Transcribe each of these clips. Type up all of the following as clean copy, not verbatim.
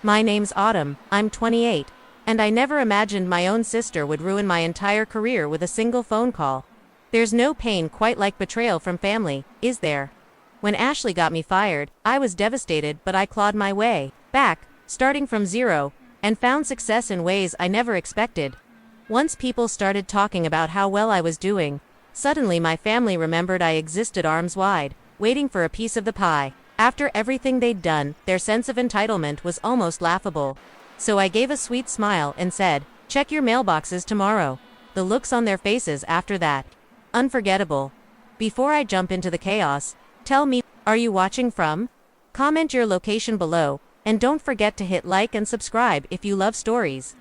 My name's Autumn, I'm 28, and I never imagined my own sister would ruin my entire career with a single phone call. There's no pain quite like betrayal from family, is there? When Ashley got me fired, I was devastated, but I clawed my way back, starting from zero, and found success in ways I never expected. Once people started talking about how well I was doing, suddenly my family remembered I existed arms wide, waiting for a piece of the pie. After everything they'd done, their sense of entitlement was almost laughable. So I gave a sweet smile and said, "Check your mailboxes tomorrow." The looks on their faces after that. Unforgettable. Before I jump into the chaos, tell me, are you watching from? Comment your location below, and don't forget to hit like and subscribe if you love stories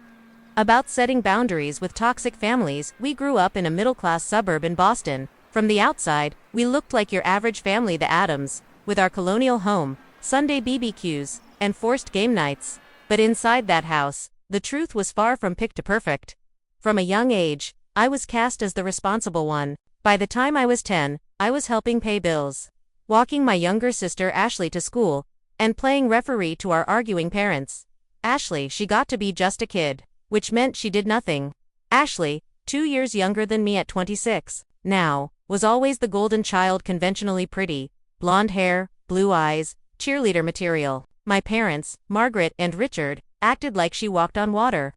about setting boundaries with toxic families. We grew up in a middle-class suburb in Boston. From the outside, we looked like your average family, the Adams, with our colonial home, Sunday BBQs, and forced game nights. But inside that house, the truth was far from picture-perfect. From a young age, I was cast as the responsible one. By the time I was 10, I was helping pay bills, walking my younger sister Ashley to school, and playing referee to our arguing parents. Ashley, she got to be just a kid, which meant she did nothing. Ashley, 2 years younger than me at 26, now, was always the golden child, conventionally pretty, blonde hair, blue eyes, cheerleader material. My parents, Margaret and Richard, acted like she walked on water,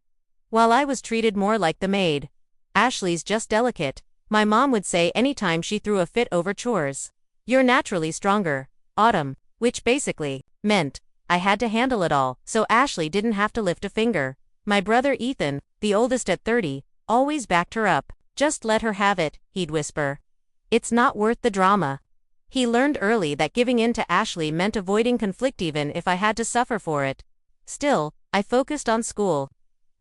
while I was treated more like the maid. Ashley's just delicate, my mom would say anytime she threw a fit over chores. You're naturally stronger, Autumn, which basically meant I had to handle it all, so Ashley didn't have to lift a finger. My brother Ethan, the oldest at 30, always backed her up. "Just let her have it," he'd whisper. "It's not worth the drama." He learned early that giving in to Ashley meant avoiding conflict even if I had to suffer for it. Still, I focused on school.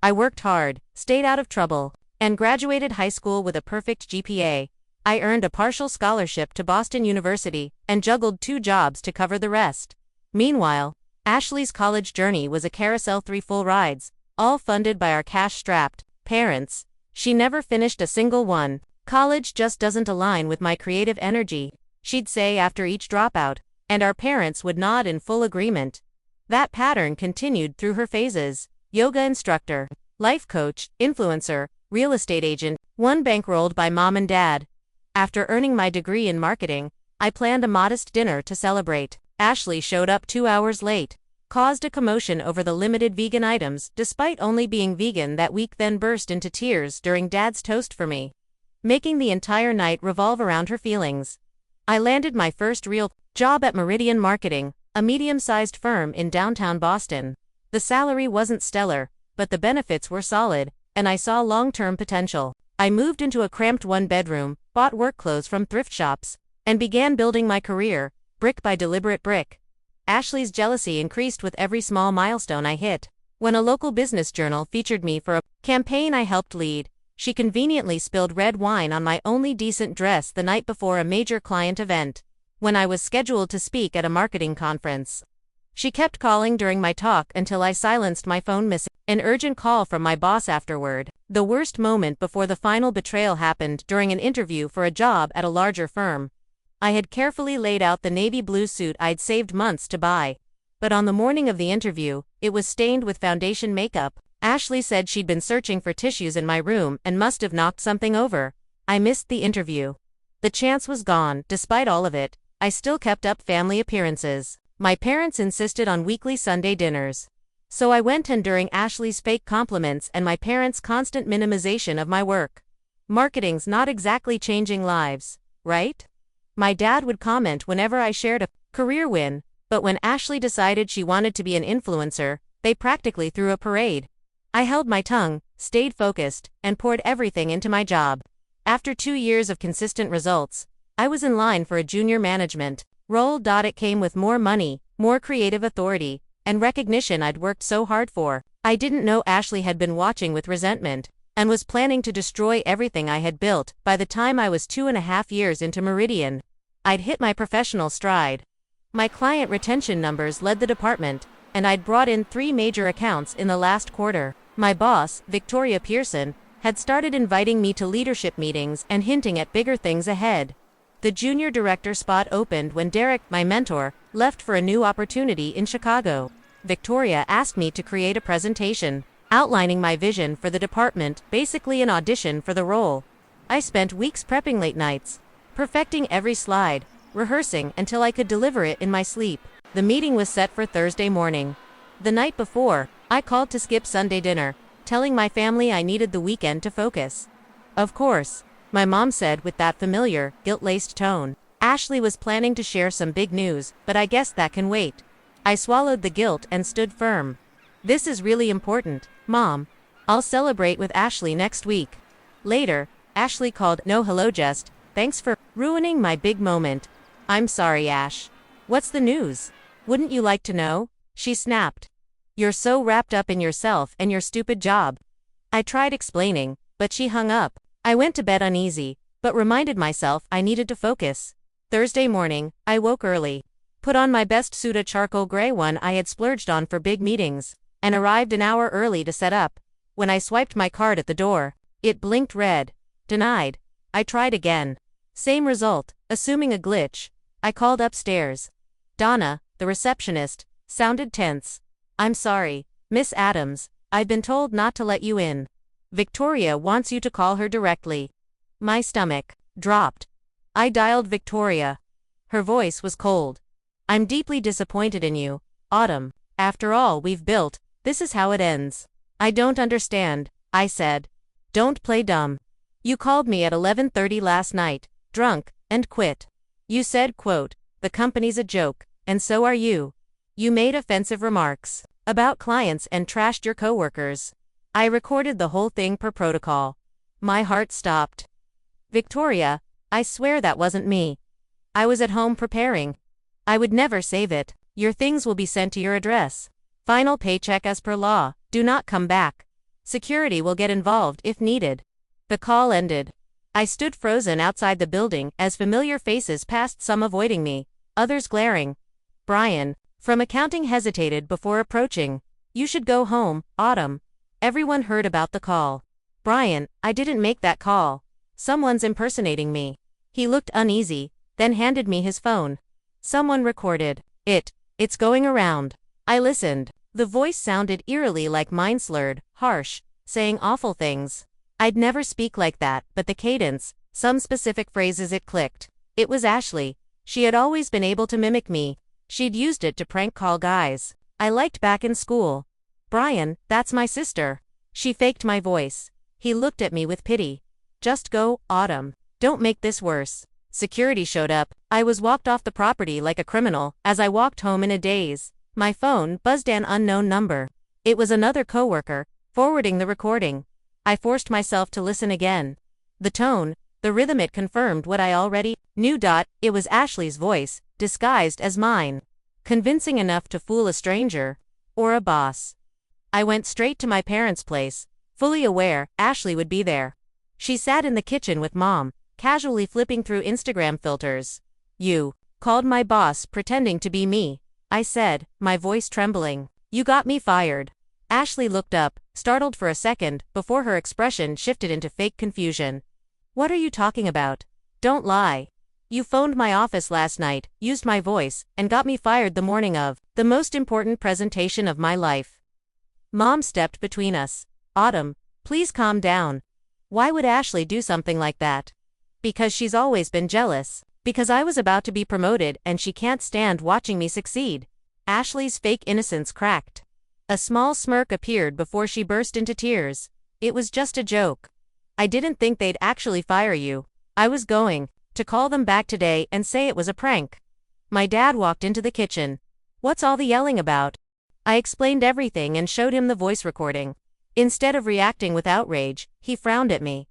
I worked hard, stayed out of trouble, and graduated high school with a perfect GPA. I earned a partial scholarship to Boston University and juggled 2 jobs to cover the rest. Meanwhile, Ashley's college journey was a carousel, 3 full rides, all funded by our cash-strapped parents. She never finished a single one. "College just doesn't align with my creative energy," she'd say after each dropout, and our parents would nod in full agreement. That pattern continued through her phases: yoga instructor, life coach, influencer, real estate agent, one bankrolled by mom and dad. After earning my degree in marketing, I planned a modest dinner to celebrate. Ashley showed up 2 hours late, caused a commotion over the limited vegan items despite only being vegan that week, then burst into tears during dad's toast for me, making the entire night revolve around her feelings. I landed my first real job at Meridian Marketing, a medium-sized firm in downtown Boston. The salary wasn't stellar, but the benefits were solid, and I saw long-term potential. I moved into a cramped 1-bedroom, bought work clothes from thrift shops, and began building my career, brick by deliberate brick. Ashley's jealousy increased with every small milestone I hit. When a local business journal featured me for a campaign I helped lead, she conveniently spilled red wine on my only decent dress the night before a major client event. When I was scheduled to speak at a marketing conference, she kept calling during my talk until I silenced my phone, missing an urgent call from my boss afterward. The worst moment before the final betrayal happened during an interview for a job at a larger firm. I had carefully laid out the navy blue suit I'd saved months to buy, but on the morning of the interview, it was stained with foundation makeup. Ashley said she'd been searching for tissues in my room and must have knocked something over. I missed the interview. The chance was gone. Despite all of it, I still kept up family appearances. My parents insisted on weekly Sunday dinners, so I went, and during Ashley's fake compliments and my parents' constant minimization of my work. "Marketing's not exactly changing lives, right?" my dad would comment whenever I shared a career win, but when Ashley decided she wanted to be an influencer, they practically threw a parade. I held my tongue, stayed focused, and poured everything into my job. After 2 years of consistent results, I was in line for a junior management role. It came with more money, more creative authority, and recognition I'd worked so hard for. I didn't know Ashley had been watching with resentment, and was planning to destroy everything I had built. By the time I was 2.5 years into Meridian, I'd hit my professional stride. My client retention numbers led the department, and I'd brought in 3 major accounts in the last quarter. My boss, Victoria Pearson, had started inviting me to leadership meetings and hinting at bigger things ahead. The junior director spot opened when Derek, my mentor, left for a new opportunity in Chicago. Victoria asked me to create a presentation, outlining my vision for the department, basically an audition for the role. I spent weeks prepping late nights, perfecting every slide, rehearsing until I could deliver it in my sleep. The meeting was set for Thursday morning. The night before, I called to skip Sunday dinner, telling my family I needed the weekend to focus. Of course, my mom said with that familiar, guilt-laced tone, Ashley was planning to share some big news, but I guess that can wait. I swallowed the guilt and stood firm. This is really important, Mom. I'll celebrate with Ashley next week. Later, Ashley called, "No, hello, just, thanks for ruining my big moment." "I'm sorry, Ash. What's the news? Wouldn't you like to know?" she snapped. "You're so wrapped up in yourself and your stupid job." I tried explaining, but she hung up. I went to bed uneasy, but reminded myself I needed to focus. Thursday morning, I woke early, put on my best suit, a charcoal gray one I had splurged on for big meetings, and arrived an hour early to set up. When I swiped my card at the door, it blinked red. Denied. I tried again. Same result, assuming a glitch. I called upstairs. Donna, the receptionist, sounded tense. "I'm sorry, Miss Adams, I've been told not to let you in. Victoria wants you to call her directly." My stomach dropped. I dialed Victoria. Her voice was cold. "I'm deeply disappointed in you, Autumn. After all we've built, this is how it ends." "I don't understand," I said. "Don't play dumb. You called me at 11:30 last night, drunk, and quit. You said, quote, 'The company's a joke, and so are you.' You made offensive remarks about clients and trashed your coworkers. I recorded the whole thing per protocol." My heart stopped. "Victoria, I swear that wasn't me. I was at home preparing. I would never save it. Your things will be sent to your address. Final paycheck as per law. Do not come back. Security will get involved if needed." The call ended. I stood frozen outside the building as familiar faces passed, some avoiding me, others glaring. Brian, from accounting, hesitated before approaching. "You should go home, Autumn. Everyone heard about the call." "Brian, I didn't make that call. Someone's impersonating me." He looked uneasy, then handed me his phone. "Someone recorded it. It's going around." I listened. The voice sounded eerily like mine, slurred, harsh, saying awful things. I'd never speak like that, but the cadence, some specific phrases, it clicked. It was Ashley. She had always been able to mimic me. She'd used it to prank call guys I liked back in school. "Brian, that's my sister." She faked my voice. He looked at me with pity. "Just go, Autumn. Don't make this worse." Security showed up. I was walked off the property like a criminal. As I walked home in a daze, my phone buzzed an unknown number. It was another coworker, forwarding the recording. I forced myself to listen again. The tone, the rhythm, it confirmed what I already knew. It was Ashley's voice, disguised as mine. Convincing enough to fool a stranger. Or a boss. I went straight to my parents' place, fully aware Ashley would be there. She sat in the kitchen with Mom, casually flipping through Instagram filters. "You called my boss pretending to be me," I said, my voice trembling. "You got me fired." Ashley looked up, startled for a second, before her expression shifted into fake confusion. "What are you talking about? Don't lie. You phoned my office last night, used my voice, and got me fired the morning of the most important presentation of my life." Mom stepped between us. "Autumn, please calm down. Why would Ashley do something like that?" "Because she's always been jealous. Because I was about to be promoted and she can't stand watching me succeed." Ashley's fake innocence cracked. A small smirk appeared before she burst into tears. "It was just a joke. I didn't think they'd actually fire you. I was going to call them back today and say it was a prank." My dad walked into the kitchen. "What's all the yelling about?" I explained everything and showed him the voice recording. Instead of reacting with outrage, he frowned at me.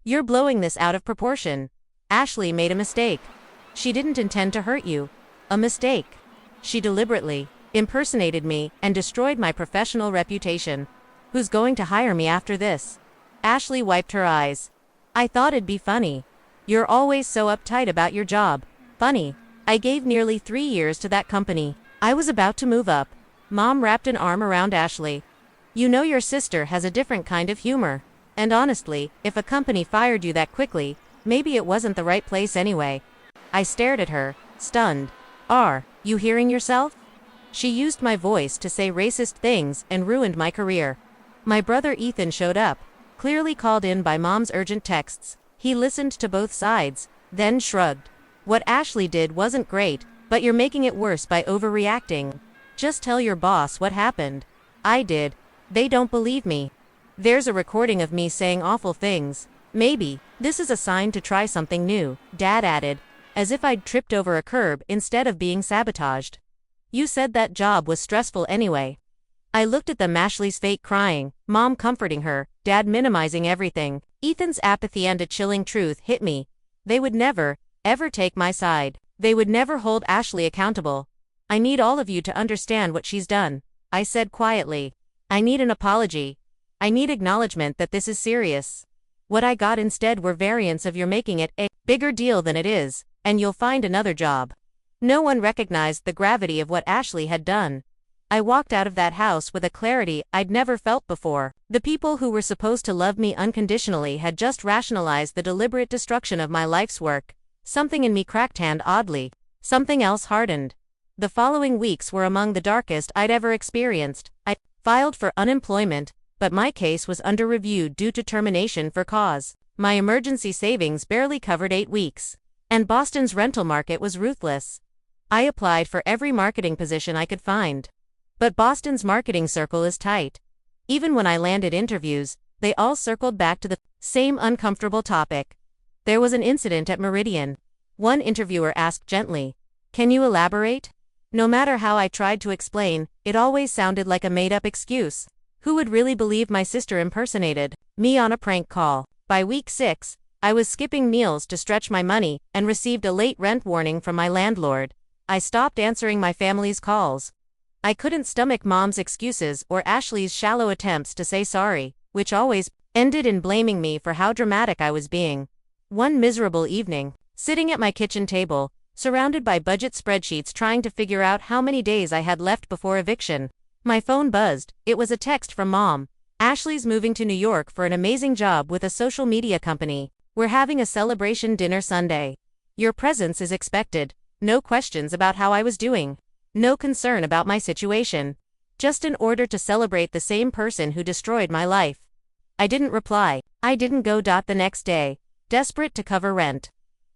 "You're blowing this out of proportion. Ashley made a mistake. She didn't intend to hurt you. A mistake. She deliberately impersonated me and destroyed my professional reputation. Who's going to hire me after this?" Ashley wiped her eyes. "I thought it'd be funny. You're always so uptight about your job." "Funny. I gave nearly 3 years to that company. I was about to move up." Mom wrapped an arm around Ashley. "You know your sister has a different kind of humor. And honestly, if a company fired you that quickly, maybe it wasn't the right place anyway." I stared at her, stunned. "Are you hearing yourself? She used my voice to say racist things and ruined my career. My brother Ethan showed up, clearly called in by mom's urgent texts. He listened to both sides, then shrugged. What Ashley did wasn't great, but you're making it worse by overreacting. Just tell your boss what happened. I did. They don't believe me. There's a recording of me saying awful things. Maybe this is a sign to try something new, Dad added, as if I'd tripped over a curb instead of being sabotaged. You said that job was stressful anyway. I looked at them, Ashley's fake crying, Mom comforting her, Dad minimizing everything. Ethan's apathy and a chilling truth hit me. They would never, ever take my side. They would never hold Ashley accountable. I need all of you to understand what she's done, I said quietly. I need an apology. I need acknowledgement that this is serious. What I got instead were variants of you're making it a bigger deal than it is, and you'll find another job. No one recognized the gravity of what Ashley had done. I walked out of that house with a clarity I'd never felt before. The people who were supposed to love me unconditionally had just rationalized the deliberate destruction of my life's work. Something in me cracked hand oddly. Something else hardened. The following weeks were among the darkest I'd ever experienced. I filed for unemployment, but my case was under review due to termination for cause. My emergency savings barely covered 8 weeks. And Boston's rental market was ruthless. I applied for every marketing position I could find. But Boston's marketing circle is tight. Even when I landed interviews, they all circled back to the same uncomfortable topic. There was an incident at Meridian. One interviewer asked gently, "Can you elaborate?" No matter how I tried to explain, it always sounded like a made-up excuse. Who would really believe my sister impersonated me on a prank call? By week 6, I was skipping meals to stretch my money and received a late rent warning from my landlord. I stopped answering my family's calls. I couldn't stomach Mom's excuses or Ashley's shallow attempts to say sorry, which always ended in blaming me for how dramatic I was being. One miserable evening, sitting at my kitchen table, surrounded by budget spreadsheets trying to figure out how many days I had left before eviction, my phone buzzed. It was a text from Mom. "Ashley's moving to New York for an amazing job with a social media company. We're having a celebration dinner Sunday. Your presence is expected. No questions about how I was doing. No concern about my situation. Just an order to celebrate the same person who destroyed my life." I didn't reply. I didn't go. The next day, desperate to cover rent,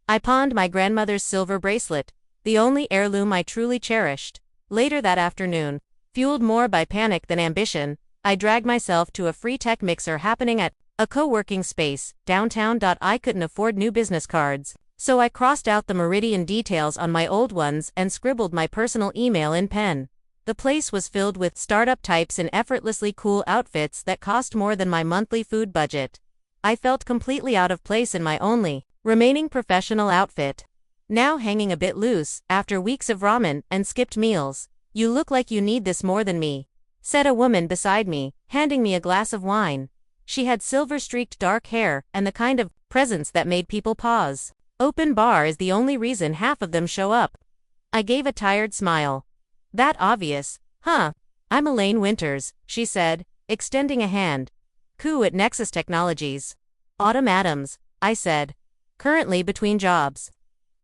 I pawned my grandmother's silver bracelet, the only heirloom I truly cherished. Later that afternoon, fueled more by panic than ambition, I dragged myself to a free tech mixer happening at a co-working space downtown. I couldn't afford new business cards, so I crossed out the Meridian details on my old ones and scribbled my personal email in pen. The place was filled with startup types in effortlessly cool outfits that cost more than my monthly food budget. I felt completely out of place in my only remaining professional outfit, now hanging a bit loose after weeks of ramen and skipped meals. "You look like you need this more than me," said a woman beside me, handing me a glass of wine. She had silver-streaked dark hair and the kind of presence that made people pause. Open bar is the only reason half of them show up. I gave a tired smile. "That obvious, huh? I'm Elaine Winters," she said, extending a hand. "Coup at Nexus Technologies." "Autumn Adams," I said. "Currently between jobs."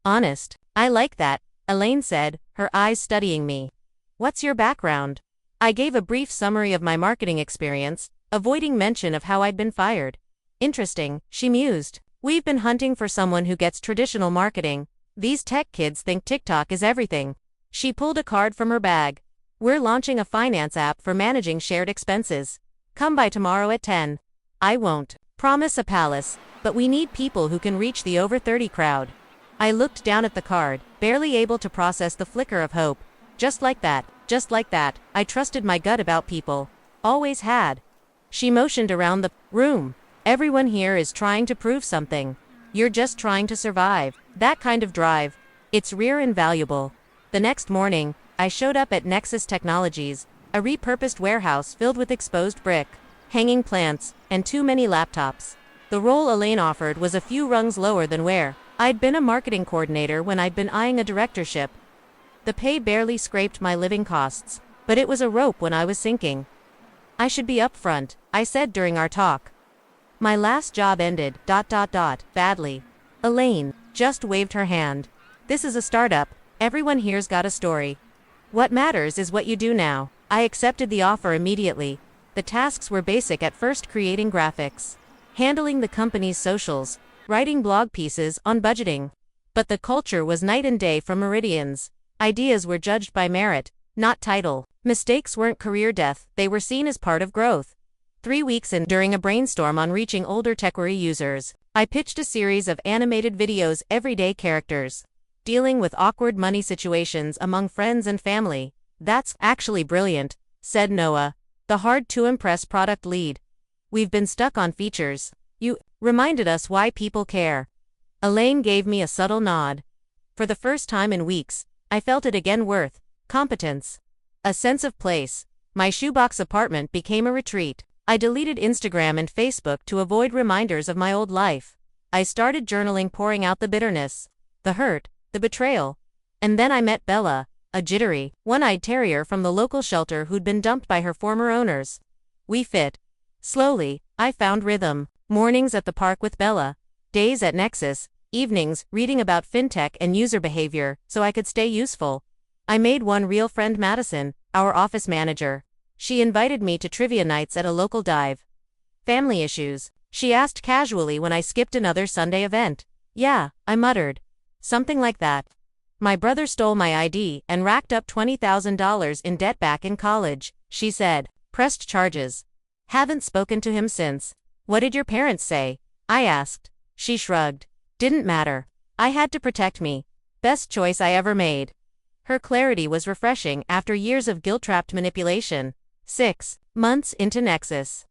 "Honest. I like that," Elaine said, her eyes studying me. "What's your background?" I gave a brief summary of my marketing experience, avoiding mention of how I'd been fired. "Interesting," she mused. "We've been hunting for someone who gets traditional marketing. These tech kids think TikTok is everything." She pulled a card from her bag. "We're launching a finance app for managing shared expenses. Come by tomorrow at 10. I won't promise a palace, but we need people who can reach the over 30 crowd." I looked down at the card, barely able to process the flicker of hope. Just like that, I trusted my gut about people. Always had. She motioned around the room. "Everyone here is trying to prove something. You're just trying to survive. That kind of drive, it's rare and valuable." The next morning, I showed up at Nexus Technologies, a repurposed warehouse filled with exposed brick, hanging plants, and too many laptops. The role Elaine offered was a few rungs lower than where I'd been a marketing coordinator when I'd been eyeing a directorship. The pay barely scraped my living costs, but it was a rope when I was sinking. "I should be upfront," I said during our talk. "My last job ended, badly." Elaine just waved her hand. "This is a startup. Everyone here's got a story." What matters is what you do now. I accepted the offer immediately. The tasks were basic at first: creating graphics, handling the company's socials, writing blog pieces on budgeting. But the culture was night and day from Meridian's. Ideas were judged by merit, not title. Mistakes weren't career death, they were seen as part of growth. 3 weeks in, during a brainstorm on reaching older TechWary users, I pitched a series of animated videos, everyday characters, dealing with awkward money situations among friends and family. That's actually brilliant, said Noah, the hard-to-impress product lead. We've been stuck on features. You reminded us why people care. Elaine gave me a subtle nod. For the first time in weeks, I felt it again: worth, competence, a sense of place. My shoebox apartment became a retreat. I deleted Instagram and Facebook to avoid reminders of my old life. I started journaling, pouring out the bitterness, the hurt, the betrayal. And then I met Bella, a jittery, one-eyed terrier from the local shelter who'd been dumped by her former owners. We fit. Slowly, I found rhythm. Mornings at the park with Bella, days at Nexus, evenings reading about fintech and user behavior so I could stay useful. I made one real friend: Madison, our office manager. She invited me to trivia nights at a local dive. Family issues, she asked casually when I skipped another Sunday event. Yeah, I muttered. Something like that. My brother stole my ID and racked up $20,000 in debt back in college, she said. Pressed charges. Haven't spoken to him since. What did your parents say? I asked. She shrugged. Didn't matter. I had to protect me. Best choice I ever made. Her clarity was refreshing after years of guilt-trapped manipulation. 6 months into Nexus,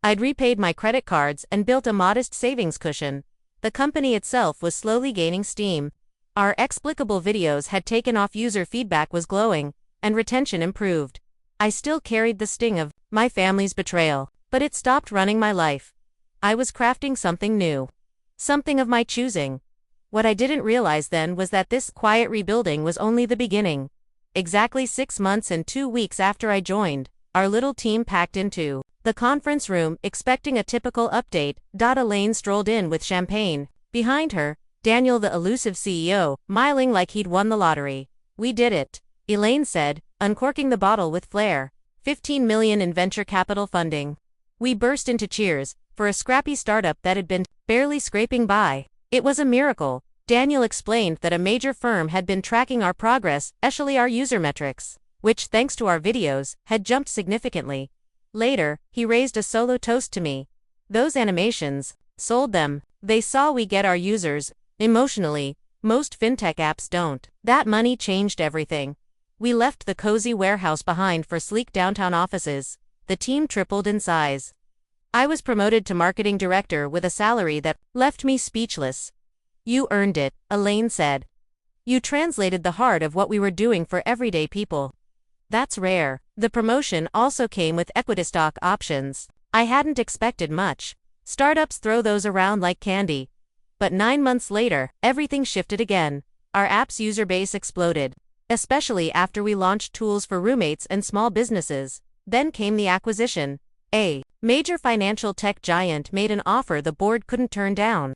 I'd repaid my credit cards and built a modest savings cushion. The company itself was slowly gaining steam. Our explicable videos had taken off, user feedback was glowing, and retention improved. I still carried the sting of my family's betrayal, but it stopped running my life. I was crafting something new. Something of my choosing. What I didn't realize then was that this quiet rebuilding was only the beginning. Exactly 6 months and 2 weeks after I joined, our little team packed into the conference room, expecting a typical update. Elaine strolled in with champagne. Behind her, Daniel, the elusive CEO, smiling like he'd won the lottery. We did it, Elaine said, uncorking the bottle with flair. 15 million in venture capital funding. We burst into cheers for a scrappy startup that had been barely scraping by. It was a miracle. Daniel explained that a major firm had been tracking our progress, especially our user metrics, which, thanks to our videos, had jumped significantly. Later, he raised a solo toast to me. Those animations sold them. They saw we get our users emotionally. Most fintech apps don't. That money changed everything. We left the cozy warehouse behind for sleek downtown offices. The team tripled in size. I was promoted to marketing director with a salary that left me speechless. You earned it, Elaine said. You translated the heart of what we were doing for everyday people. That's rare. The promotion also came with equity stock options. I hadn't expected much. Startups throw those around like candy. But 9 months later, everything shifted again. Our app's user base exploded, especially after we launched tools for roommates and small businesses. Then came the acquisition. A major financial tech giant made an offer the board couldn't turn down.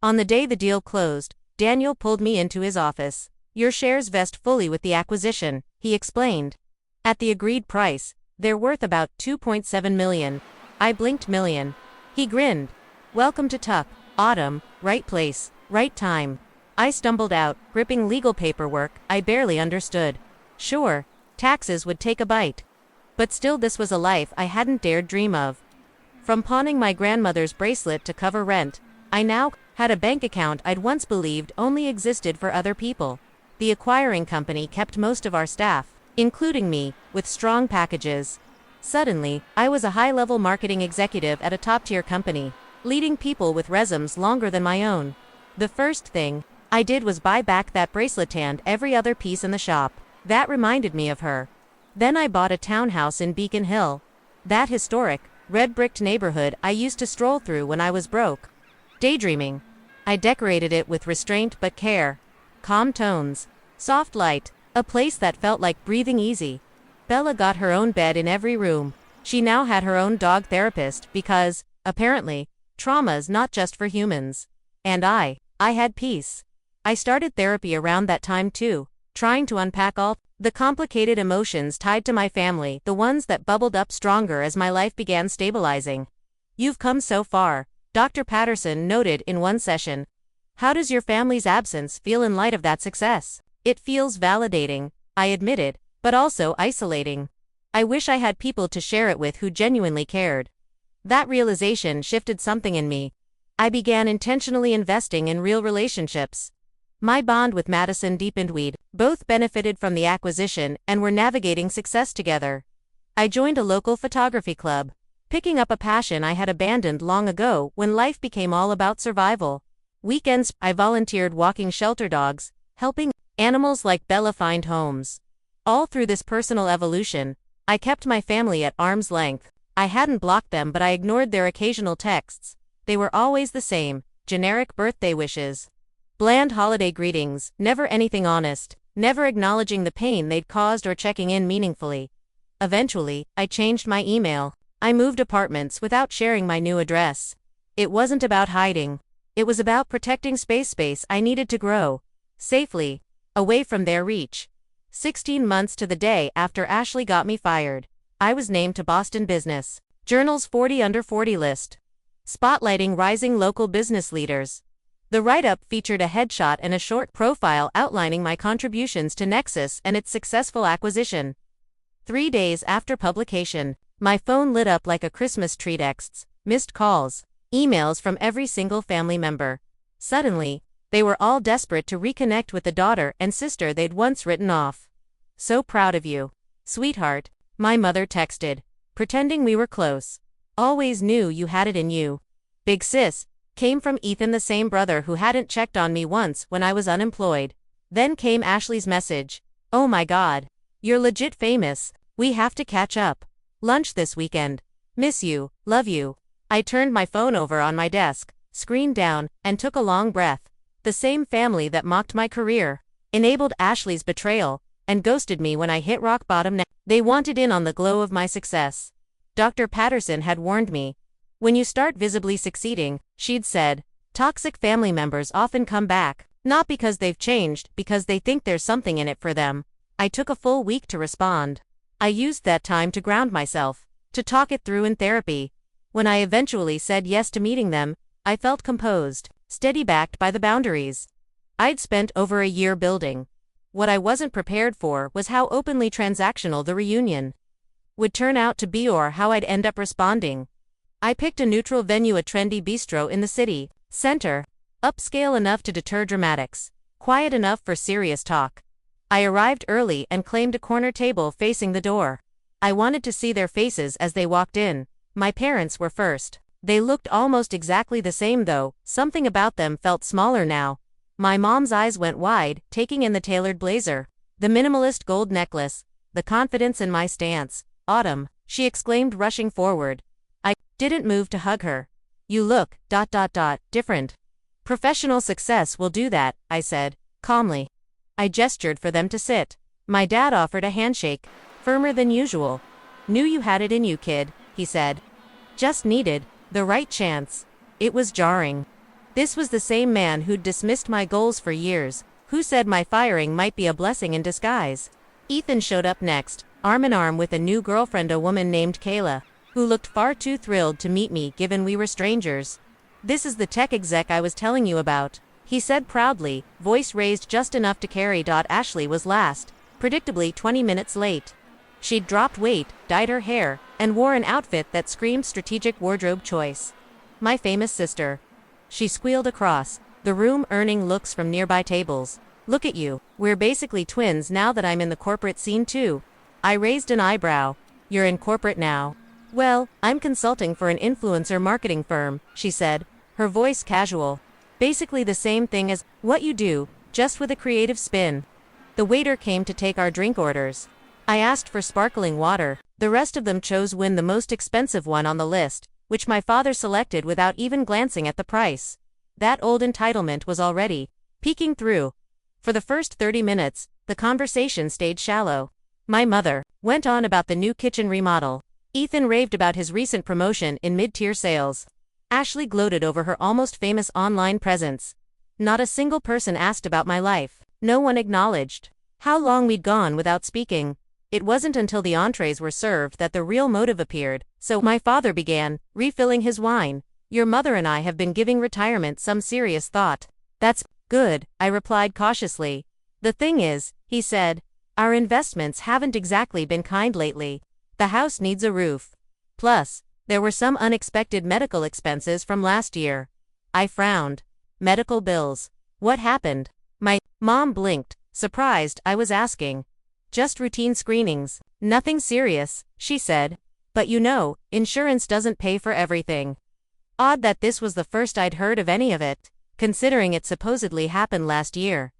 On the day the deal closed, Daniel pulled me into his office. Your shares vest fully with the acquisition, he explained. At the agreed price, they're worth about $2.7 million. I blinked. Million. He grinned. Welcome to Tuck. Autumn, right place, right time. I stumbled out, gripping legal paperwork I barely understood. Sure, taxes would take a bite. But still, this was a life I hadn't dared dream of. From pawning my grandmother's bracelet to cover rent, I now had a bank account I'd once believed only existed for other people. The acquiring company kept most of our staff, including me, with strong packages. Suddenly, I was a high-level marketing executive at a top-tier company, leading people with resumes longer than my own. The first thing I did was buy back that bracelet and every other piece in the shop. That reminded me of her. Then I bought a townhouse in Beacon Hill, that historic, red-bricked neighborhood I used to stroll through when I was broke. Daydreaming. I decorated it with restraint but care. Calm tones, soft light, a place that felt like breathing easy. Bella got her own bed in every room. She now had her own dog therapist because, apparently, trauma's not just for humans. And I had peace. I started therapy around that time too, trying to unpack all The complicated emotions tied to my family, the ones that bubbled up stronger as my life began stabilizing. "You've come so far," Dr. Patterson noted in one session. "How does your family's absence feel in light of that success?" "It feels validating," I admitted, "but also isolating. I wish I had people to share it with who genuinely cared." That realization shifted something in me. I began intentionally investing in real relationships. My bond with Madison deepened. We'd both benefited from the acquisition and were navigating success together. I joined a local photography club, picking up a passion I had abandoned long ago when life became all about survival. Weekends, I volunteered walking shelter dogs, helping animals like Bella find homes. All through this personal evolution, I kept my family at arm's length. I hadn't blocked them, but I ignored their occasional texts. They were always the same: generic birthday wishes, bland holiday greetings, never anything honest, never acknowledging the pain they'd caused or checking in meaningfully. Eventually, I changed my email. I moved apartments without sharing my new address. It wasn't about hiding. It was about protecting space I needed to grow safely, away from their reach. 16 months to the day after Ashley got me fired, I was named to Boston Business Journal's 40 Under 40 list, spotlighting rising local business leaders. The write-up featured a headshot and a short profile outlining my contributions to Nexus and its successful acquisition. 3 days after publication, my phone lit up like a Christmas tree. Texts, missed calls, emails from every single family member. Suddenly, they were all desperate to reconnect with the daughter and sister they'd once written off. "So proud of you, sweetheart," my mother texted, pretending we were close. "Always knew you had it in you. Big sis," came from Ethan, the same brother who hadn't checked on me once when I was unemployed. Then came Ashley's message: "Oh my God. You're legit famous. We have to catch up. Lunch this weekend. Miss you, love you." I turned my phone over on my desk, screen down, and took a long breath. The same family that mocked my career, enabled Ashley's betrayal, and ghosted me when I hit rock bottom. They wanted in on the glow of my success. Dr. Patterson had warned me. "When you start visibly succeeding," she'd said, "toxic family members often come back, not because they've changed, because they think there's something in it for them." I took a full week to respond. I used that time to ground myself, to talk it through in therapy. When I eventually said yes to meeting them, I felt composed, steady, backed by the boundaries I'd spent over a year building. What I wasn't prepared for was how openly transactional the reunion would turn out to be, or how I'd end up responding. I picked a neutral venue, a trendy bistro in the city center, upscale enough to deter dramatics, quiet enough for serious talk. I arrived early and claimed a corner table facing the door. I wanted to see their faces as they walked in. My parents were first. They looked almost exactly the same, though something about them felt smaller now. My mom's eyes went wide, taking in the tailored blazer, the minimalist gold necklace, the confidence in my stance. "Autumn," she exclaimed, rushing forward. I didn't move to hug her. "You look, different." "Professional success will do that," I said, calmly. I gestured for them to sit. My dad offered a handshake, firmer than usual. "Knew you had it in you, kid," he said. "Just needed the right chance." It was jarring. This was the same man who'd dismissed my goals for years, who said my firing might be a blessing in disguise. Ethan showed up next, arm in arm with a new girlfriend, a woman named Kayla, who looked far too thrilled to meet me given we were strangers. "This is the tech exec I was telling you about," he said proudly, voice raised just enough to carry. Ashley was last, predictably 20 minutes late. She'd dropped weight, dyed her hair, and wore an outfit that screamed strategic wardrobe choice. "My famous sister," she squealed across the room, earning looks from nearby tables. "Look at you, we're basically twins now that I'm in the corporate scene too." I raised an eyebrow. "You're in corporate now?" "Well, I'm consulting for an influencer marketing firm," she said, her voice casual. "Basically the same thing as what you do, just with a creative spin." The waiter came to take our drink orders. I asked for sparkling water. The rest of them chose win, the most expensive one on the list, which my father selected without even glancing at the price. That old entitlement was already peeking through. For the first 30 minutes, the conversation stayed shallow. My mother went on about the new kitchen remodel. Ethan raved about his recent promotion in mid-tier sales. Ashley gloated over her almost famous online presence. Not a single person asked about my life. No one acknowledged how long we'd gone without speaking. It wasn't until the entrees were served that the real motive appeared, so my father began, refilling his wine. Your mother and I have been giving retirement some serious thought. That's good, I replied cautiously. The thing is, he said, our investments haven't exactly been kind lately. The house needs a roof. Plus, there were some unexpected medical expenses from last year. I frowned. Medical bills. What happened? My mom blinked, surprised I was asking. Just routine screenings. Nothing serious, she said. But you know, insurance doesn't pay for everything. Odd that this was the first I'd heard of any of it, considering it supposedly happened last year.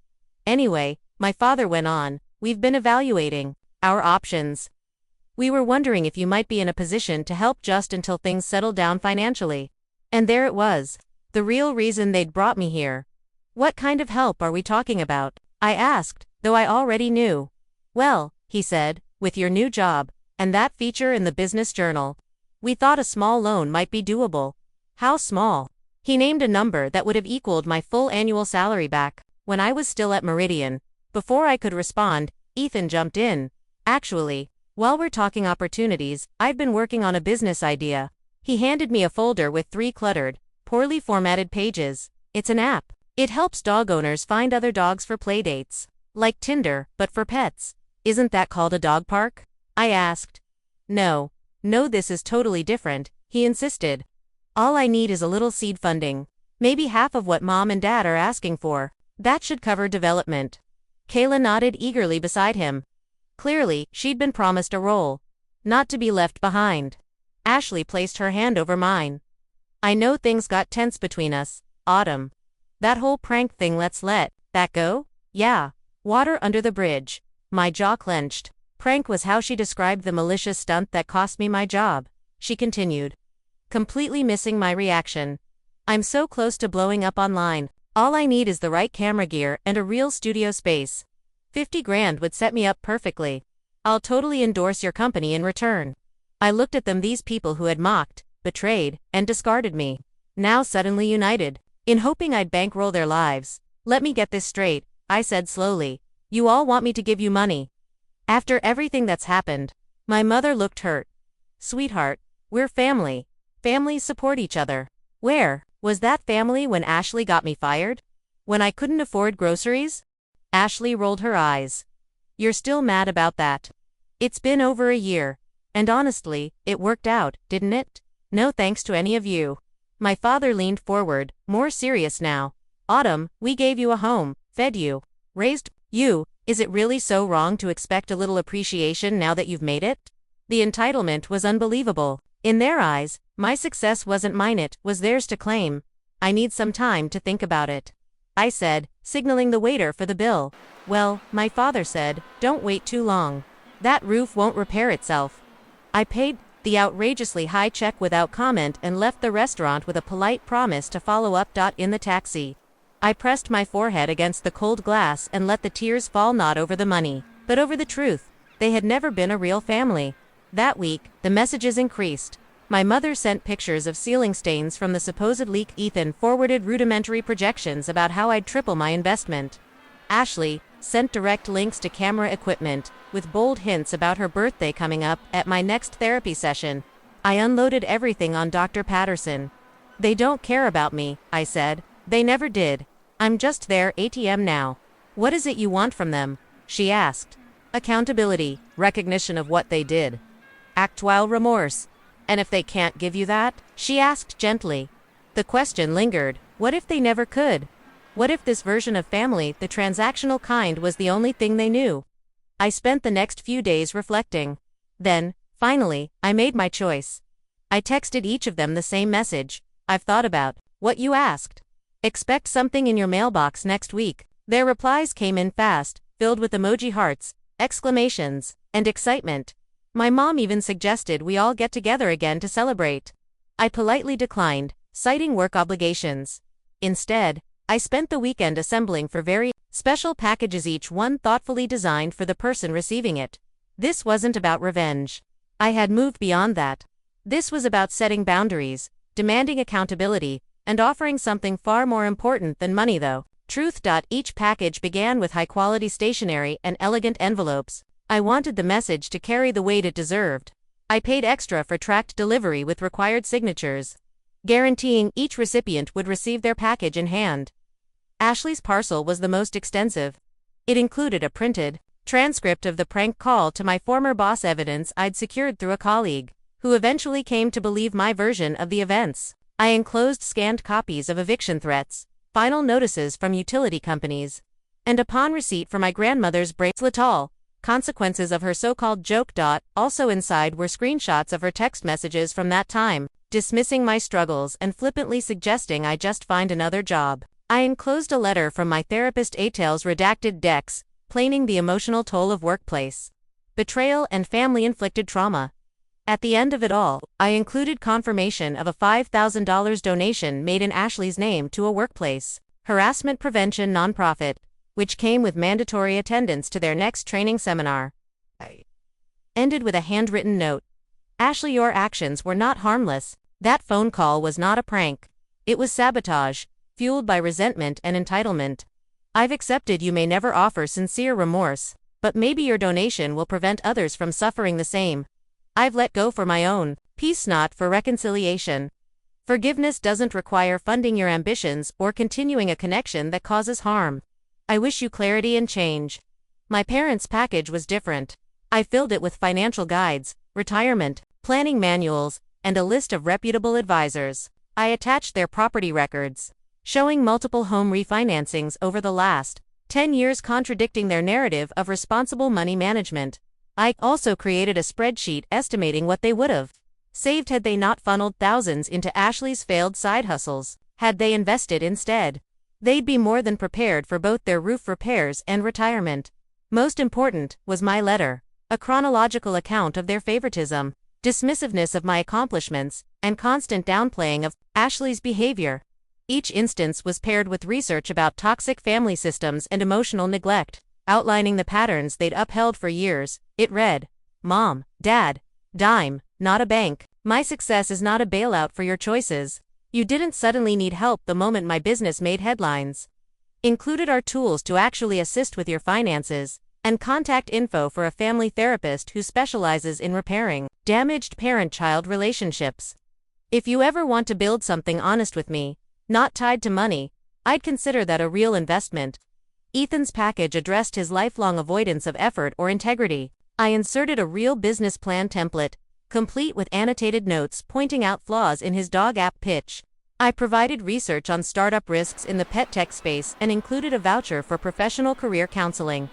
Anyway, my father went on, we've been evaluating our options. We were wondering if you might be in a position to help just until things settle down financially. And there it was. The real reason they'd brought me here. What kind of help are we talking about? I asked, though I already knew. Well, he said, with your new job, and that feature in the business journal, we thought a small loan might be doable. How small? He named a number that would have equaled my full annual salary back when I was still at Meridian. Before I could respond, Ethan jumped in. Actually, while we're talking opportunities, I've been working on a business idea. He handed me a folder with 3 cluttered, poorly formatted pages. It's an app. It helps dog owners find other dogs for playdates. Like Tinder, but for pets. Isn't that called a dog park? I asked. No, this is totally different, he insisted. All I need is a little seed funding. Maybe half of what mom and dad are asking for. That should cover development. Kayla nodded eagerly beside him. Clearly, she'd been promised a role. Not to be left behind. Ashley placed her hand over mine. I know things got tense between us, Autumn. That whole prank thing, let's let that go? Yeah. Water under the bridge. My jaw clenched. Prank was how she described the malicious stunt that cost me my job. She continued. Completely missing my reaction. I'm so close to blowing up online. All I need is the right camera gear and a real studio space. 50 grand would set me up perfectly. I'll totally endorse your company in return. I looked at them, these people who had mocked, betrayed, and discarded me. Now suddenly united, in hoping I'd bankroll their lives. Let me get this straight, I said slowly. You all want me to give you money? After everything that's happened? My mother looked hurt. Sweetheart, we're family. Families support each other. Where was that family when Ashley got me fired? When I couldn't afford groceries? Ashley rolled her eyes. You're still mad about that? It's been over a year. And honestly, it worked out, didn't it? No thanks to any of you. My father leaned forward, more serious now. Autumn, we gave you a home, fed you, raised you. Is it really so wrong to expect a little appreciation now that you've made it? The entitlement was unbelievable. In their eyes, my success wasn't mine, it was theirs to claim. I need some time to think about it, I said, signaling the waiter for the bill. Well, my father said, don't wait too long. That roof won't repair itself. I paid the outrageously high check without comment and left the restaurant with a polite promise to follow up. In the taxi, I pressed my forehead against the cold glass and let the tears fall, not over the money, but over the truth. They had never been a real family. That week, the messages increased. My mother sent pictures of ceiling stains from the supposed leak. Ethan forwarded rudimentary projections about how I'd triple my investment. Ashley sent direct links to camera equipment, with bold hints about her birthday coming up at my next therapy session. I unloaded everything on Dr. Patterson. They don't care about me, I said. They never did. I'm just their ATM now. What is it you want from them? She asked. Accountability, recognition of what they did. Actual remorse. And if they can't give you that? She asked gently. The question lingered. What if they never could? What if this version of family, the transactional kind, was the only thing they knew? I spent the next few days reflecting. Then, finally, I made my choice. I texted each of them the same message. I've thought about what you asked. Expect something in your mailbox next week. Their replies came in fast, filled with emoji hearts, exclamations, and excitement. My mom even suggested we all get together again to celebrate. I politely declined, citing work obligations. Instead, I spent the weekend assembling for very special packages, each one thoughtfully designed for the person receiving it. This wasn't about revenge. I had moved beyond that. This was about setting boundaries, demanding accountability, and offering something far more important than money, though, Truth. Each package began with high-quality stationery and elegant envelopes. I wanted the message to carry the weight it deserved. I paid extra for tracked delivery with required signatures, guaranteeing each recipient would receive their package in hand. Ashley's parcel was the most extensive. It included a printed transcript of the prank call to my former boss, evidence I'd secured through a colleague, who eventually came to believe my version of the events. I enclosed scanned copies of eviction threats, final notices from utility companies, and upon receipt for my grandmother's bracelet, all consequences of her so-called joke. Also inside were screenshots of her text messages from that time, dismissing my struggles and flippantly suggesting I just find another job. I enclosed a letter from my therapist, Tales redacted decks, planing the emotional toll of workplace betrayal and family-inflicted trauma. At the end of it all, I included confirmation of a $5,000 donation made in Ashley's name to a workplace harassment prevention nonprofit, which came with mandatory attendance to their next training seminar. I ended with a handwritten note. Ashley, your actions were not harmless. That phone call was not a prank. It was sabotage, fueled by resentment and entitlement. I've accepted you may never offer sincere remorse, but maybe your donation will prevent others from suffering the same. I've let go for my own peace, not for reconciliation. Forgiveness doesn't require funding your ambitions or continuing a connection that causes harm. I wish you clarity and change. My parents' package was different. I filled it with financial guides, retirement planning manuals, and a list of reputable advisors. I attached their property records, showing multiple home refinancings over the last 10 years, contradicting their narrative of responsible money management. I also created a spreadsheet estimating what they would have saved had they not funneled thousands into Ashley's failed side hustles. Had they invested instead, they'd be more than prepared for both their roof repairs and retirement. Most important was my letter, a chronological account of their favoritism, dismissiveness of my accomplishments, and constant downplaying of Ashley's behavior. Each instance was paired with research about toxic family systems and emotional neglect, outlining the patterns they'd upheld for years. It read, Mom, Dad, dime, not a bank. My success is not a bailout for your choices. You didn't suddenly need help the moment my business made headlines. Included are tools to actually assist with your finances, and contact info for a family therapist who specializes in repairing damaged parent-child relationships. If you ever want to build something honest with me, not tied to money, I'd consider that a real investment. Ethan's package addressed his lifelong avoidance of effort or integrity. I inserted a real business plan template, complete with annotated notes pointing out flaws in his dog app pitch. I provided research on startup risks in the pet tech space and included a voucher for professional career counseling.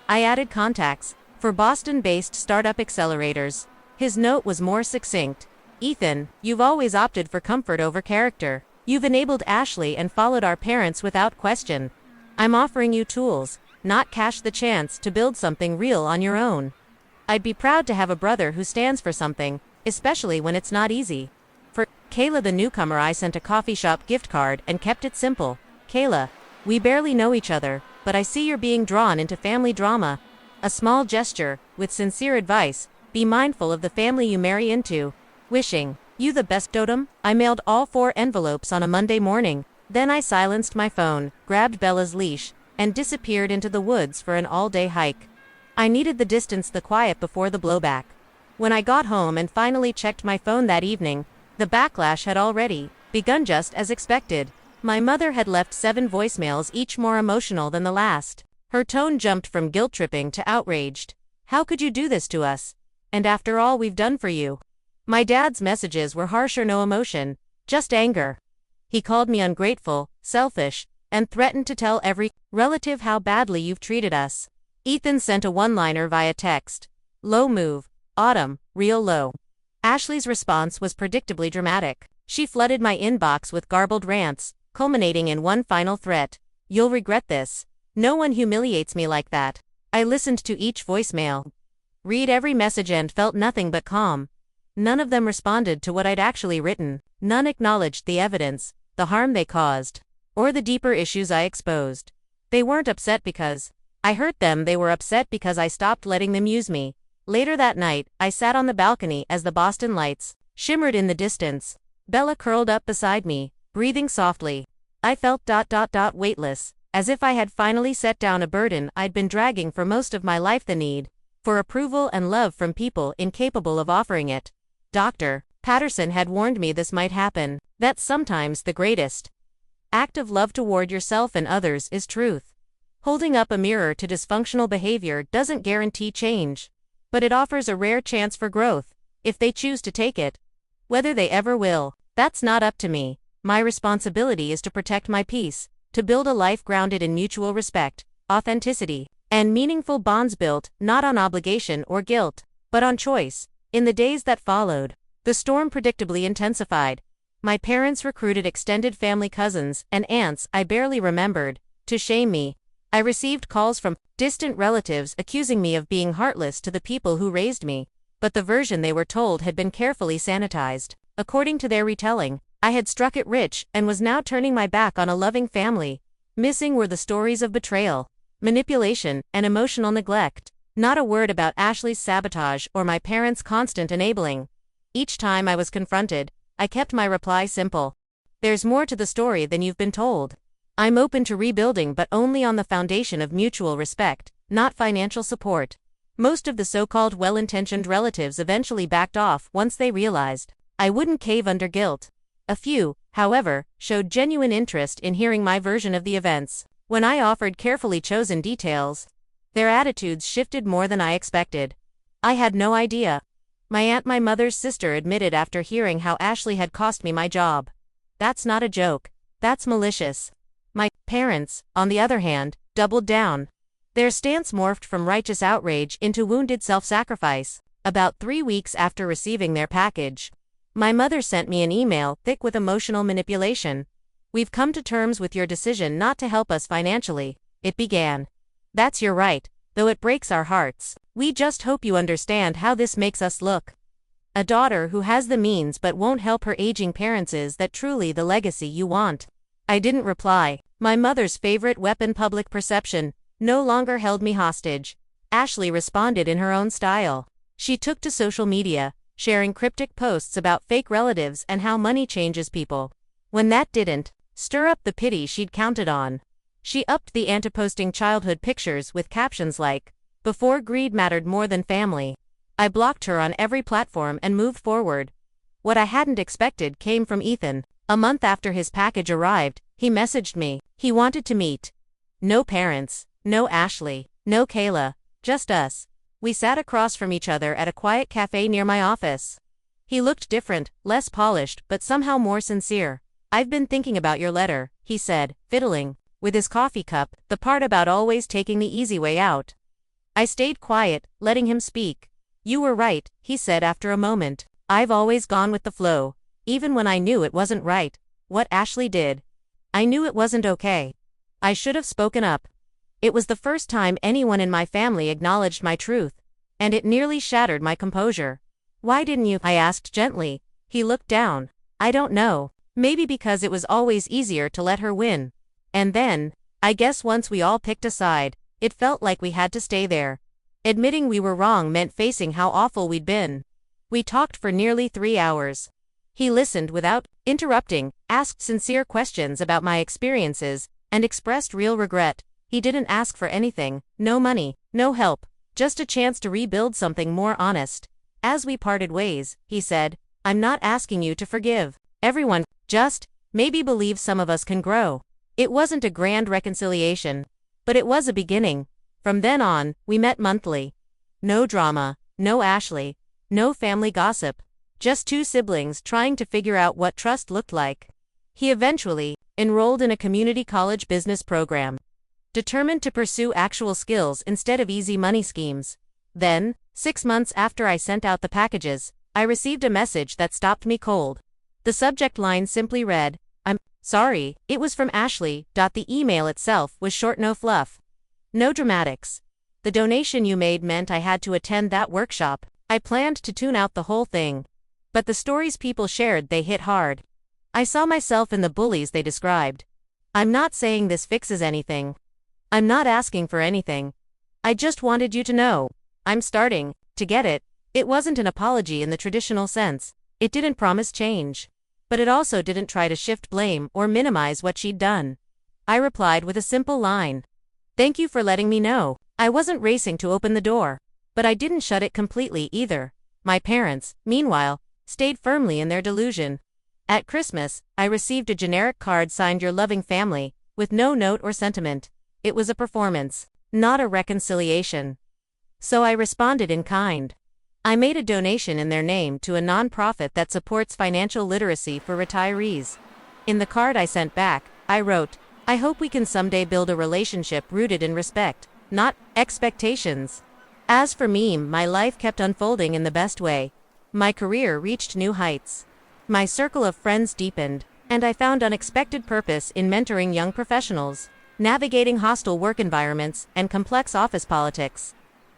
I added contacts for Boston-based startup accelerators. His note was more succinct. Ethan, you've always opted for comfort over character. You've enabled Ashley and followed our parents without question. I'm offering you tools, not cash, the chance to build something real on your own. I'd be proud to have a brother who stands for something, especially when it's not easy. For Kayla the newcomer, I sent a coffee shop gift card and kept it simple. Kayla, we barely know each other, but I see you're being drawn into family drama. A small gesture, with sincere advice, be mindful of the family you marry into. Wishing you the best, Dotem. I mailed all 4 envelopes on a Monday morning. Then I silenced my phone, grabbed Bella's leash, and disappeared into the woods for an all-day hike. I needed the distance, the quiet before the blowback. When I got home and finally checked my phone that evening, the backlash had already begun, just as expected. My mother had left 7 voicemails, each more emotional than the last. Her tone jumped from guilt-tripping to outraged. How could you do this to us? And after all we've done for you? My dad's messages were harsher, no emotion, just anger. He called me ungrateful, selfish, and threatened to tell every relative how badly you've treated us. Ethan sent a one-liner via text. Low move, Autumn, real low. Ashley's response was predictably dramatic. She flooded my inbox with garbled rants, culminating in one final threat. You'll regret this. No one humiliates me like that. I listened to each voicemail, read every message, and felt nothing but calm. None of them responded to what I'd actually written. None acknowledged the evidence, the harm they caused, or the deeper issues I exposed. They weren't upset because I hurt them, they were upset because I stopped letting them use me. Later that night, I sat on the balcony as the Boston lights shimmered in the distance. Bella curled up beside me, breathing softly. I felt weightless, as if I had finally set down a burden I'd been dragging for most of my life, the need for approval and love from people incapable of offering it. Dr. Patterson had warned me this might happen, that sometimes the greatest act of love toward yourself and others is truth. Holding up a mirror to dysfunctional behavior doesn't guarantee change, but it offers a rare chance for growth, if they choose to take it. Whether they ever will, that's not up to me. My responsibility is to protect my peace, to build a life grounded in mutual respect, authenticity, and meaningful bonds built not on obligation or guilt, but on choice. In the days that followed, the storm predictably intensified. My parents recruited extended family cousins and aunts I barely remembered to shame me. I received calls from distant relatives accusing me of being heartless to the people who raised me, but the version they were told had been carefully sanitized. According to their retelling, I had struck it rich and was now turning my back on a loving family. Missing were the stories of betrayal, manipulation, and emotional neglect. Not a word about Ashley's sabotage or my parents' constant enabling. Each time I was confronted, I kept my reply simple. There's more to the story than you've been told. I'm open to rebuilding, but only on the foundation of mutual respect, not financial support. Most of the so-called well-intentioned relatives eventually backed off once they realized I wouldn't cave under guilt. A few, however, showed genuine interest in hearing my version of the events. When I offered carefully chosen details, their attitudes shifted more than I expected. I had no idea. My aunt, my mother's sister, admitted after hearing how Ashley had cost me my job. That's not a joke. That's malicious. My parents, on the other hand, doubled down. Their stance morphed from righteous outrage into wounded self-sacrifice. About 3 weeks after receiving their package, my mother sent me an email thick with emotional manipulation. "We've come to terms with your decision not to help us financially," it began. "That's your right, though it breaks our hearts. We just hope you understand how this makes us look. A daughter who has the means but won't help her aging parents, is that truly the legacy you want?" I didn't reply. My mother's favorite weapon, public perception, no longer held me hostage. Ashley responded in her own style. She took to social media, sharing cryptic posts about fake relatives and how money changes people. When that didn't stir up the pity she'd counted on, she upped the ante, posting childhood pictures with captions like, "Before greed mattered more than family." I blocked her on every platform and moved forward. What I hadn't expected came from Ethan. A month after his package arrived, he messaged me. He wanted to meet. No parents, no Ashley, no Kayla, just us. We sat across from each other at a quiet cafe near my office. He looked different, less polished, but somehow more sincere. "I've been thinking about your letter," he said, fiddling with his coffee cup, the part about always taking the easy way out. I stayed quiet, letting him speak. "You were right," he said after a moment. "I've always gone with the flow, even when I knew it wasn't right. What Ashley did, I knew it wasn't okay. I should have spoken up. It was the first time anyone in my family acknowledged my truth, and it nearly shattered my composure." "Why didn't you?" I asked gently. He looked down. "I don't know. Maybe because it was always easier to let her win. And then, I guess once we all picked a side, it felt like we had to stay there. Admitting we were wrong meant facing how awful we'd been." We talked for nearly 3 hours. He listened without interrupting, asked sincere questions about my experiences, and expressed real regret. He didn't ask for anything, no money, no help, just a chance to rebuild something more honest. As we parted ways, he said, "I'm not asking you to forgive everyone, just maybe believe some of us can grow." It wasn't a grand reconciliation, but it was a beginning. From then on, we met monthly. No drama, no Ashley, no family gossip, just two siblings trying to figure out what trust looked like. He eventually enrolled in a community college business program, determined to pursue actual skills instead of easy money schemes. Then, 6 months after I sent out the packages, I received a message that stopped me cold. The subject line simply read, "I'm sorry." It was from Ashley. The email itself was short, no fluff, no dramatics. "The donation you made meant I had to attend that workshop. I planned to tune out the whole thing. But the stories people shared, they hit hard. I saw myself in the bullies they described. I'm not saying this fixes anything. I'm not asking for anything. I just wanted you to know. I'm starting to get it." It wasn't an apology in the traditional sense. It didn't promise change. But it also didn't try to shift blame or minimize what she'd done. I replied with a simple line. Thank you for letting me know. I wasn't racing to open the door. But I didn't shut it completely either. My parents, meanwhile, stayed firmly in their delusion. At Christmas, I received a generic card signed Your Loving Family, with no note or sentiment. It was a performance, not a reconciliation. So I responded in kind. I made a donation in their name to a nonprofit that supports financial literacy for retirees. In the card I sent back, I wrote, I hope we can someday build a relationship rooted in respect, not expectations. As for me, my life kept unfolding in the best way. My career reached new heights. My circle of friends deepened, and I found unexpected purpose in mentoring young professionals, navigating hostile work environments and complex office politics.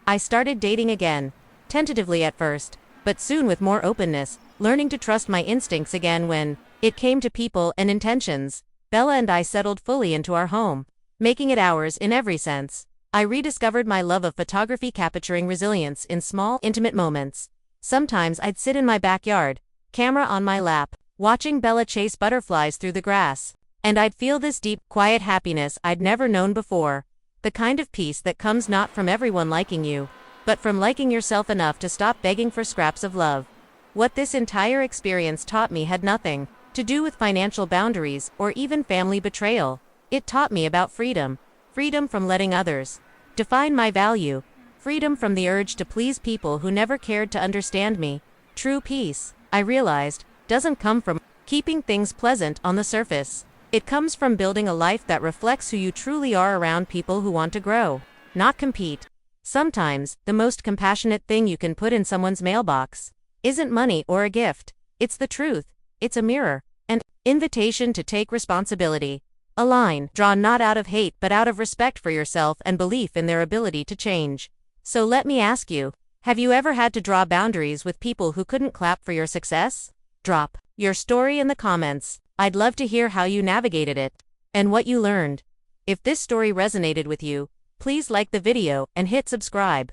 I started dating again, tentatively at first, but soon with more openness, learning to trust my instincts again when it came to people and intentions. Bella and I settled fully into our home, making it ours in every sense. I rediscovered my love of photography, capturing resilience in small, intimate moments. Sometimes I'd sit in my backyard, camera on my lap, watching Bella chase butterflies through the grass, and I'd feel this deep, quiet happiness I'd never known before. The kind of peace that comes not from everyone liking you, but from liking yourself enough to stop begging for scraps of love. What this entire experience taught me had nothing to do with financial boundaries or even family betrayal. It taught me about freedom. Freedom from letting others define my value. Freedom from the urge to please people who never cared to understand me. True peace, I realized, doesn't come from keeping things pleasant on the surface. It comes from building a life that reflects who you truly are around people who want to grow, not compete. Sometimes, the most compassionate thing you can put in someone's mailbox isn't money or a gift. It's the truth. It's a mirror, an invitation to take responsibility. A line drawn not out of hate but out of respect for yourself and belief in their ability to change. So let me ask you, have you ever had to draw boundaries with people who couldn't clap for your success? Drop your story in the comments. I'd love to hear how you navigated it and what you learned. If this story resonated with you, please like the video and hit subscribe.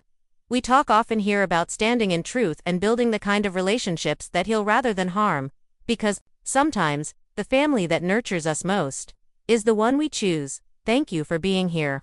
We talk often here about standing in truth and building the kind of relationships that heal rather than harm, because sometimes the family that nurtures us most is the one we choose. Thank you for being here.